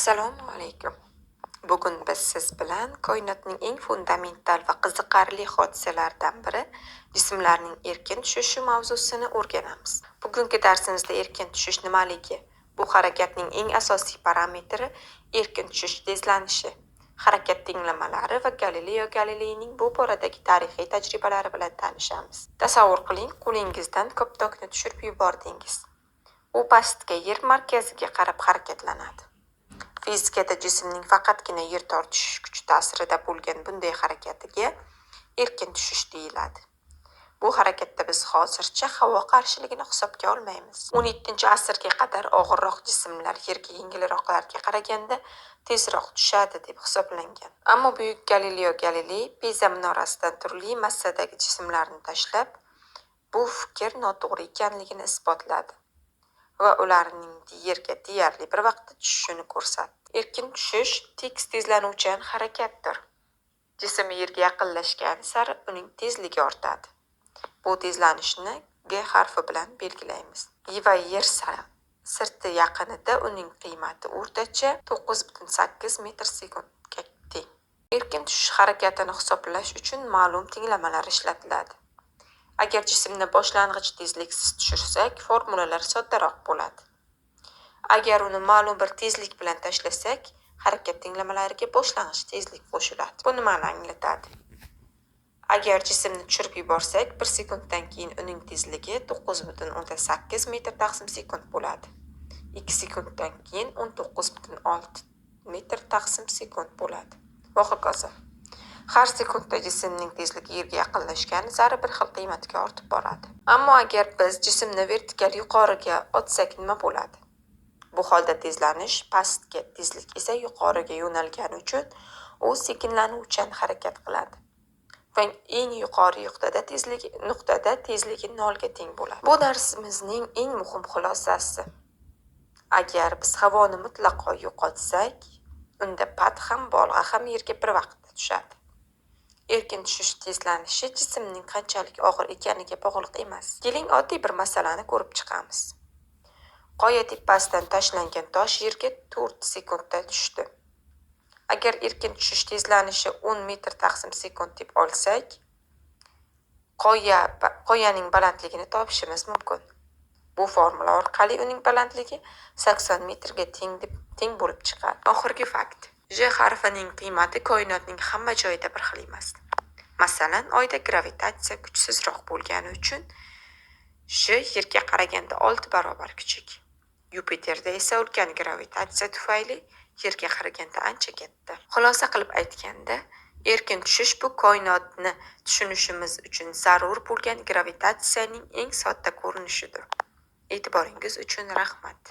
Assalomu alaykum. Bugun biz siz bilan koinotning eng fundamental va qiziqarli hodisalaridan biri jismlarning erkin tushishi mavzusini o'rganamiz. Bugungi darsimizda erkin tushish nimaligi, bu harakatning eng asosiy parametri erkin tushish tezlanishi, harakat tenglamalari va Galileo Galileyning bu boradagi tarixiy tajribalari bilan tanishamiz. Tasavvur qiling, qo'lingizdan koptokni tushirib yubordingiz. U pastga yer markaziga qarab harakatlanadi. Fizikada jismning faqatgina yer tortish kuchi ta'sirida bo'lgan bunday harakatiga erkin tushish deyiladi. Bu harakatda biz hozircha havo qarshiligini hisobga olmaymiz. 17-asrga qadar og'irroq jismlar yerga yengilroqlarga qaraganda tezroq tushadi deb hisoblangan. Ammo buyuk Galileo Galiley Piza minorasidan turli massadagi jismlarni tashlab, bu fikr noto'g'ri ekanligini isbotladi va ularning yerga deyarli bir vaqtda tushishini ko'rsatdi. Erkin tushish tekis tezlanuvchan harakatdir. Jism yerga yaqinlashgani sari uning tezligi ortadi. Bu tezlanishni G harfi bilan belgilaymiz. Va yer sirti yaqinida uning qiymati o'rtacha 9,8 metr sekundga teng. Erkin tushish harakatini hisoblash uchun ma'lum tenglamalar ishlatiladi. Agar jismni boshlang'ich tezliksiz tushirsak, formulalar soddaroq bo'ladi. Agar uni ma'lum bir tezlik bilan tashlasak, harakat tenglamalariga boshlang'ich tezlik qo'shiladi. Bu nimani anglatadi? Agar jismni tushirib yuborsak, 1 sekunddan keyin uning tezligi 9,8 metr taqsim sekund bo'ladi. 2 sekunddan keyin 19,6 metr taqsim sekund bo'ladi. Va hokazo. Har sekundda jismning tezligi yerga yaqinlashgani sari bir xil qiymatga ortib boradi. Ammo agar biz jismni vertikal yuqoriga otsak nima bo'ladi? Bu holda tezlanish pastga, tezlik esa yuqoriga yo'nalgani uchun u sekinlanuvchan harakat qiladi. Va eng yuqori nuqtada tezligi 0 ga teng bo'ladi. Bu darsimizning eng muhim xulosasi. Agar biz havoni mutlaqo yo'qotsak, unda pad ham bolg'a ham yerga bir vaqtda tushadi. Erkin tushish tezlanishi jismning qanchalik og'ir ekaniga bog'liq emas. Keling oddiy bir masalani ko'rib chiqamiz. Qoya tepasidan tashlangan tosh yerga 4 sekundda tushdi. Agar erkin tushish tezlanishi 10 metr taqsim sekund deb olsak, qoyaning balandligini topishimiz mumkin. Bu formula orqali uning balandligi 80 metrga teng bo'lib chiqadi. Oxirgi fakt. J harfining qiymati koinotning hamma joyida bir xil emas. Masalan, Oyda gravitatsiya kuchsizroq bo'lgani uchun J yerga qaraganda 6 barobar kichik. Yupiterda esa ulkan gravitatsiya tufayli yerga qaraganda ancha katta. Xulosa qilib aytganda, erkin tushish bu koinotni tushunishimiz uchun zarur bo'lgan gravitatsiyaning eng sodda ko'rinishidir. E'tiboringiz uchun rahmat.